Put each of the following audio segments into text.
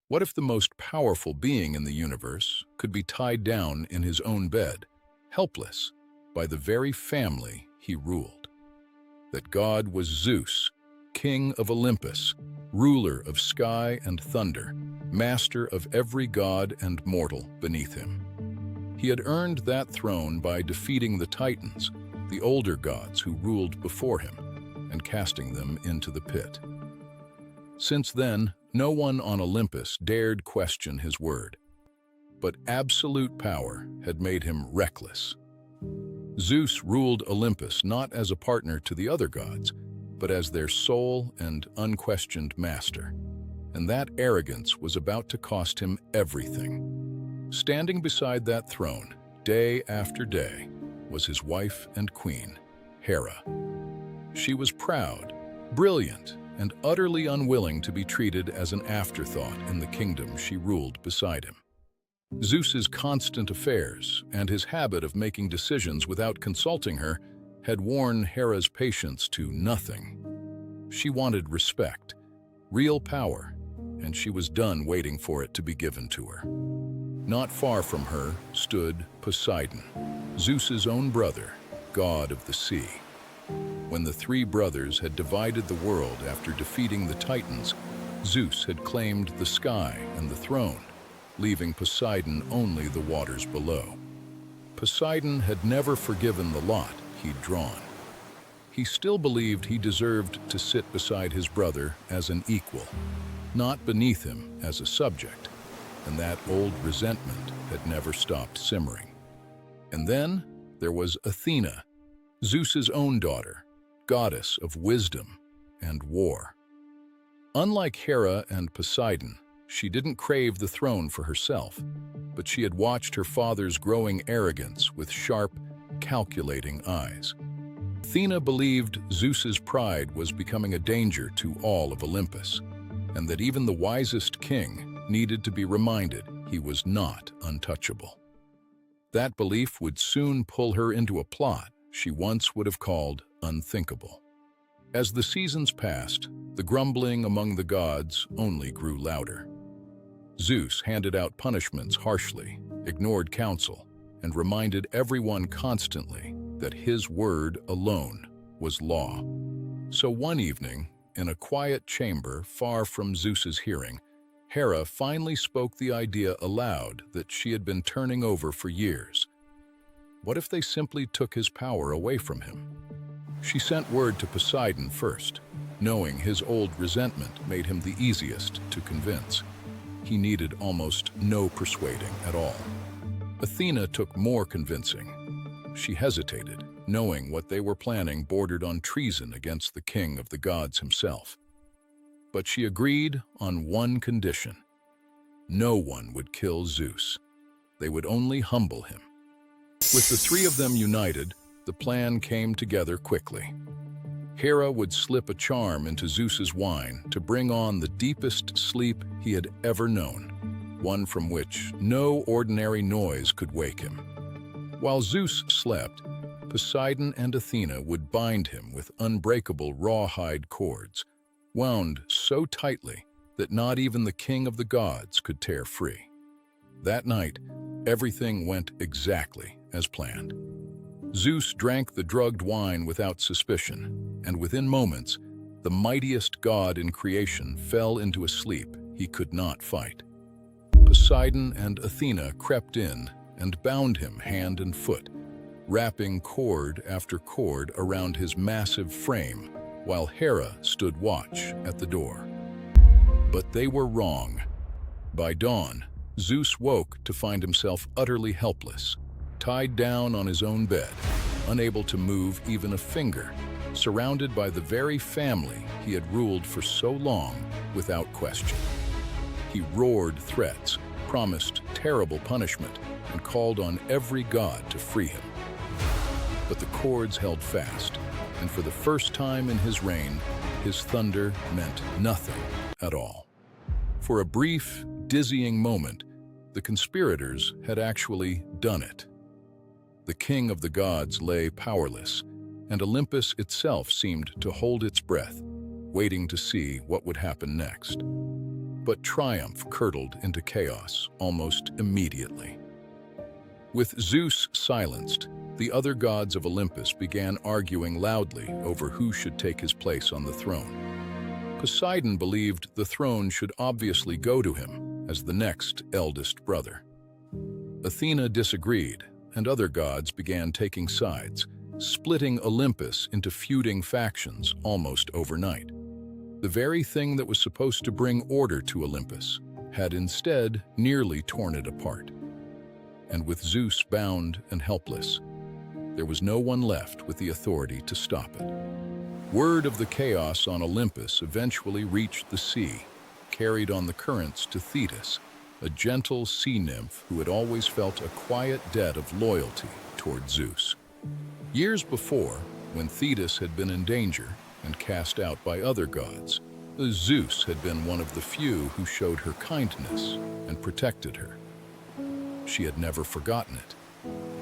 What if the most powerful being in the universe could be tied down in his own bed, helpless, by the very family he ruled? That God was Zeus, king of Olympus, ruler of sky and thunder, master of every god and mortal beneath him. He had earned that throne by defeating the Titans, the older gods who ruled before him, and casting them into the pit. Since then, no one on Olympus dared question his word. But absolute power had made him reckless. Zeus ruled Olympus not as a partner to the other gods, but as their sole and unquestioned master. And that arrogance was about to cost him everything. Standing beside that throne, day after day, was his wife and queen, Hera. She was proud, brilliant, and utterly unwilling to be treated as an afterthought in the kingdom she ruled beside him. Zeus's constant affairs and his habit of making decisions without consulting her had worn Hera's patience to nothing. She wanted respect, real power, and she was done waiting for it to be given to her. Not far from her stood Poseidon, Zeus's own brother, god of the sea. When the three brothers had divided the world after defeating the Titans, Zeus had claimed the sky and the throne, leaving Poseidon only the waters below. Poseidon had never forgiven the lot he'd drawn. He still believed he deserved to sit beside his brother as an equal, not beneath him as a subject, and that old resentment had never stopped simmering. And then there was Athena, Zeus's own daughter, goddess of wisdom and war. Unlike Hera and Poseidon, she didn't crave the throne for herself, but she had watched her father's growing arrogance with sharp, calculating eyes. Athena believed Zeus's pride was becoming a danger to all of Olympus, and that even the wisest king needed to be reminded he was not untouchable. That belief would soon pull her into a plot she once would have called unthinkable. As the seasons passed, the grumbling among the gods only grew louder. Zeus handed out punishments harshly, ignored counsel, and reminded everyone constantly that his word alone was law. So one evening, in a quiet chamber far from Zeus's hearing, Hera finally spoke the idea aloud that she had been turning over for years. What if they simply took his power away from him? She sent word to Poseidon first, knowing his old resentment made him the easiest to convince. He needed almost no persuading at all. Athena took more convincing. She hesitated, knowing what they were planning bordered on treason against the king of the gods himself. But she agreed on one condition. No one would kill Zeus. They would only humble him. With the three of them united, the plan came together quickly. Hera would slip a charm into Zeus's wine to bring on the deepest sleep he had ever known, one from which no ordinary noise could wake him. While Zeus slept, Poseidon and Athena would bind him with unbreakable rawhide cords, wound so tightly that not even the king of the gods could tear free. That night, everything went exactly as planned. Zeus drank the drugged wine without suspicion, and within moments, the mightiest god in creation fell into a sleep he could not fight. Poseidon and Athena crept in and bound him hand and foot, wrapping cord after cord around his massive frame, while Hera stood watch at the door. But they were wrong. By dawn, Zeus woke to find himself utterly helpless, tied down on his own bed, unable to move even a finger, surrounded by the very family he had ruled for so long without question. He roared threats, promised terrible punishment, and called on every god to free him. But the cords held fast, and for the first time in his reign, his thunder meant nothing at all. For a brief, dizzying moment, the conspirators had actually done it. The king of the gods lay powerless, and Olympus itself seemed to hold its breath, waiting to see what would happen next. but triumph curdled into chaos almost immediately. With Zeus silenced, the other gods of Olympus began arguing loudly over who should take his place on the throne. Poseidon believed the throne should obviously go to him as the next eldest brother. Athena disagreed, and other gods began taking sides, splitting Olympus into feuding factions almost overnight. The very thing that was supposed to bring order to Olympus had instead nearly torn it apart. And with Zeus bound and helpless, there was no one left with the authority to stop it. Word of the chaos on Olympus eventually reached the sea, carried on the currents to Thetis, a gentle sea nymph who had always felt a quiet debt of loyalty toward Zeus. Years before, when Thetis had been in danger and cast out by other gods, Zeus had been one of the few who showed her kindness and protected her. She had never forgotten it.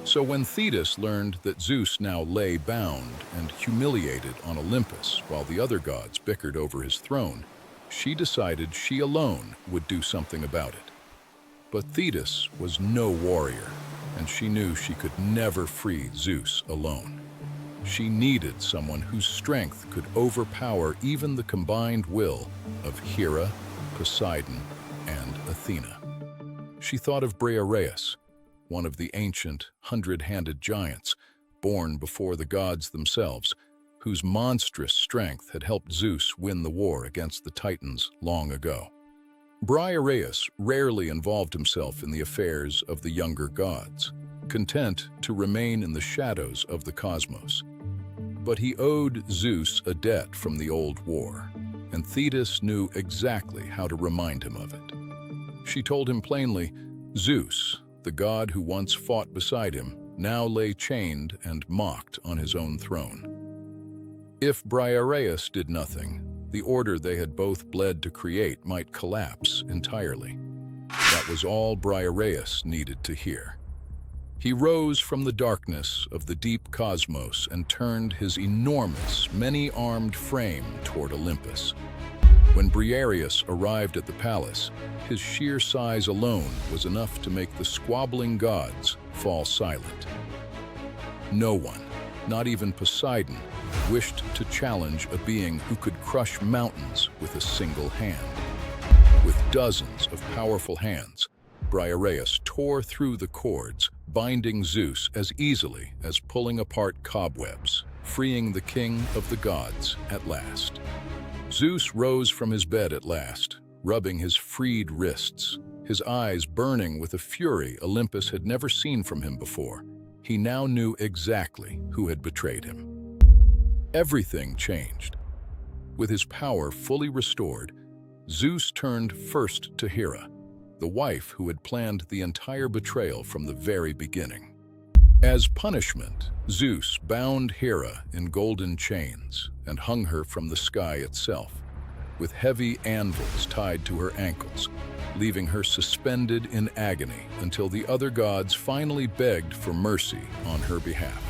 So when Thetis learned that Zeus now lay bound and humiliated on Olympus while the other gods bickered over his throne, she decided she alone would do something about it. But Thetis was no warrior, and she knew she could never free Zeus alone. She needed someone whose strength could overpower even the combined will of Hera, Poseidon, and Athena. She thought of Briareus, one of the ancient, hundred-handed giants, born before the gods themselves, whose monstrous strength had helped Zeus win the war against the Titans long ago. Briareus rarely involved himself in the affairs of the younger gods, content to remain in the shadows of the cosmos. But he owed Zeus a debt from the old war, and Thetis knew exactly how to remind him of it. She told him plainly, Zeus, the god who once fought beside him, now lay chained and mocked on his own throne. If Briareus did nothing, the order they had both bled to create might collapse entirely. That was all Briareus needed to hear. He rose from the darkness of the deep cosmos and turned his enormous, many-armed frame toward Olympus. When Briareus arrived at the palace, his sheer size alone was enough to make the squabbling gods fall silent. No one, not even Poseidon, wished to challenge a being who could crush mountains with a single hand. With dozens of powerful hands, Briareus tore through the cords, binding Zeus as easily as pulling apart cobwebs, freeing the king of the gods at last. Zeus rose from his bed at last, rubbing his freed wrists, his eyes burning with a fury Olympus had never seen from him before. He now knew exactly who had betrayed him. Everything changed. With his power fully restored, Zeus turned first to Hera, the wife who had planned the entire betrayal from the very beginning. As punishment, Zeus bound Hera in golden chains and hung her from the sky itself, with heavy anvils tied to her ankles, leaving her suspended in agony until the other gods finally begged for mercy on her behalf.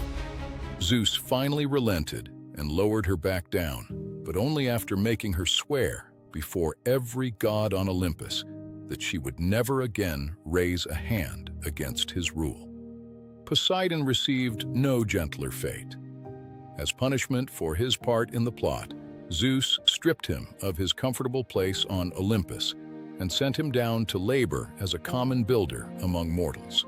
Zeus finally relented and lowered her back down, but only after making her swear before every god on Olympus that she would never again raise a hand against his rule. Poseidon received no gentler fate. As punishment for his part in the plot, Zeus stripped him of his comfortable place on Olympus and sent him down to labor as a common builder among mortals.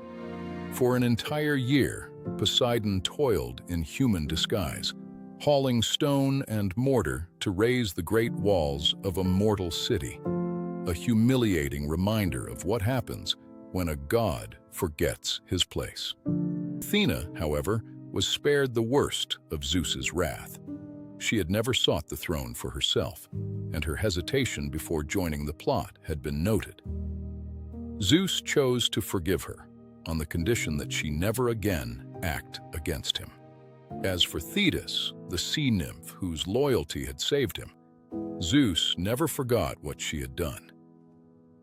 For an entire year, Poseidon toiled in human disguise, hauling stone and mortar to raise the great walls of a mortal city, a humiliating reminder of what happens when a god forgets his place. Athena, however, was spared the worst of Zeus's wrath. She had never sought the throne for herself, and her hesitation before joining the plot had been noted. Zeus chose to forgive her, on the condition that she never again act against him. As for Thetis, the sea nymph whose loyalty had saved him, Zeus never forgot what she had done.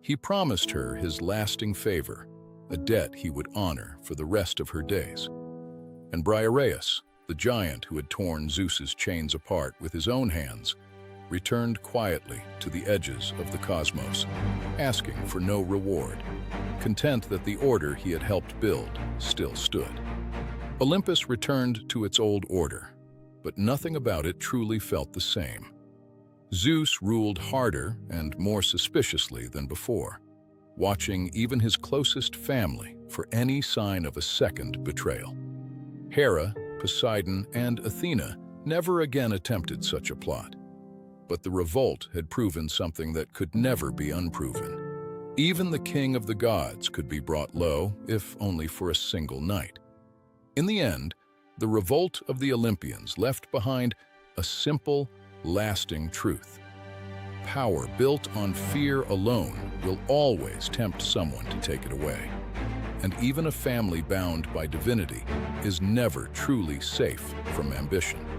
He promised her his lasting favor, a debt he would honor for the rest of her days. And Briareus, the giant who had torn Zeus's chains apart with his own hands, returned quietly to the edges of the cosmos, asking for no reward, content that the order he had helped build still stood. Olympus returned to its old order, but nothing about it truly felt the same. Zeus ruled harder and more suspiciously than before, watching even his closest family for any sign of a second betrayal. Hera, Poseidon, and Athena never again attempted such a plot. But the revolt had proven something that could never be unproven. Even the king of the gods could be brought low, if only for a single night. In the end, the revolt of the Olympians left behind a simple, lasting truth. Power built on fear alone will always tempt someone to take it away. And even a family bound by divinity is never truly safe from ambition.